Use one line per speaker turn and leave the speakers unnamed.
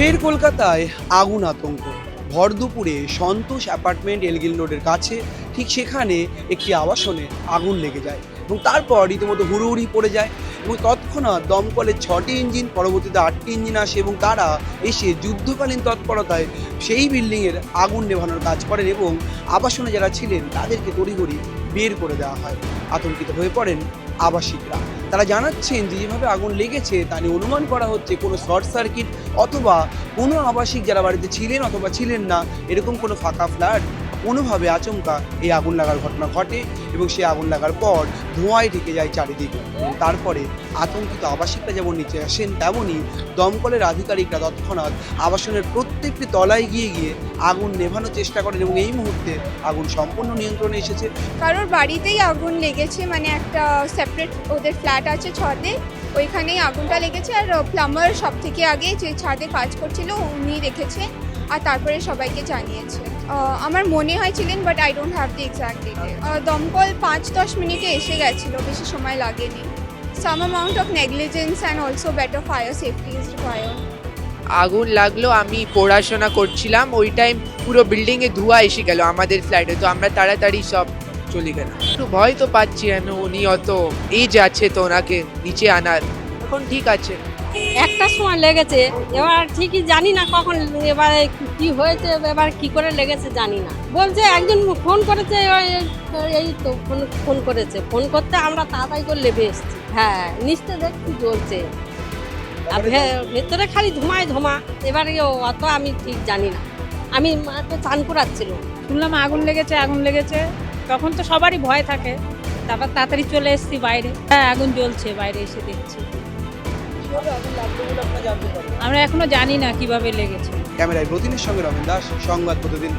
ফের কলকাতায় আগুন আতঙ্ক। ভর দুপুরে সন্তোষ অ্যাপার্টমেন্ট এলগিল রোডের কাছে ঠিক সেখানে একটি আবাসনে আগুন লেগে যায় এবং তারপর রীতিমতো হুড়োহুড়ি পড়ে যায় এবং তৎক্ষণাৎ দমকলের 6টি ইঞ্জিন, পরবর্তীতে 8টি ইঞ্জিন আসে এবং তারা এসে যুদ্ধকালীন তৎপরতায় সেই বিল্ডিংয়ের আগুন নেভানোর কাজ করেন এবং আবাসনে যারা ছিলেন তাদেরকে তড়িঘড়ি বের করে দেওয়া হয়। আতঙ্কিত হয়ে পড়েন আবাসিকরা। তারা জানাচ্ছেন যে যেভাবে আগুন লেগেছে তা নিয়ে অনুমান করা হচ্ছে কোনো শর্ট সার্কিট অথবা কোনো আবাসিক যারা বাড়িতে ছিলেন অথবা ছিলেন না এরকম কোনো ফাঁকা ফ্ল্যাট কোনোভাবে আচমকা এই আগুন লাগার ঘটনা ঘটে এবং সেই আগুন লাগার পর ধোঁয়ায় ঢেকে যায় চারিদিকে এবং তারপরে আতঙ্কিত আবাসিকরা যেমন নিচে আসেন তেমনই দমকলের আধিকারিকরা তৎক্ষণাৎ আবাসনের প্রত্যেকটি তলায় গিয়ে গিয়ে আগুন নেভানোর চেষ্টা করেন এবং এই মুহূর্তে আগুন সম্পূর্ণ নিয়ন্ত্রণে এসেছে।
কারোর বাড়িতেই আগুন লেগেছে, মানে একটা সেপারেট ওদের ফ্ল্যাট আছে ছাদে, ওইখানেই আগুনটা লেগেছে। আর প্লাম্বার সব থেকে আগে যে ছাদে কাজ করছিল উনি দেখেছে আর তারপরে সবাইকে জানিয়েছে। আমার মনে হয় ছিলেন, but I don't have the exact detail. দমকল 5-10 মিনিটে এসে গেছিলো, বেশি সময় লাগেনি। Some amount of negligence and also better fire safety is required.
আগুন লাগলো, আমি পড়াশোনা করছিলাম, ওই টাইম পুরো বিল্ডিংয়ে ধোঁয়া এসে গেল আমাদের ফ্ল্যাটে, তো আমরা তাড়াতাড়ি সব চলে গেলাম। একটু ভয় তো পাচ্ছি, কেন উনি অত এজ আছে তো ওনাকে নিচে আনার, এখন ঠিক আছে।
একটা সময় লেগেছে, এবার ঠিকই জানি না কখন, এবারে কি হয়েছে, এবার কি করে লেগেছে জানি না। বলছে একজন ফোন করেছে, এই তো ফোন করেছে, ফোন করতে আমরা তাড়াতাড়ি করে লেবে এসেছি। হ্যাঁ, নিচে দেখছি জ্বলছে, আর ভেতরে খালি ধোঁয়া। এবারে অত আমি ঠিক জানি না, আমি তো চান করাচ্ছিল,
শুনলাম আগুন লেগেছে, তখন তো সবারই ভয় থাকে। তারপর তাড়াতাড়ি চলে এসেছি বাইরে, হ্যাঁ আগুন জ্বলছে, বাইরে এসে দেখছি। আমরা এখনো জানি না কিভাবে লেগেছে।
ক্যামেরায় প্রতিদিনের সঙ্গে রমেন দাস, সংবাদ প্রতিদিন।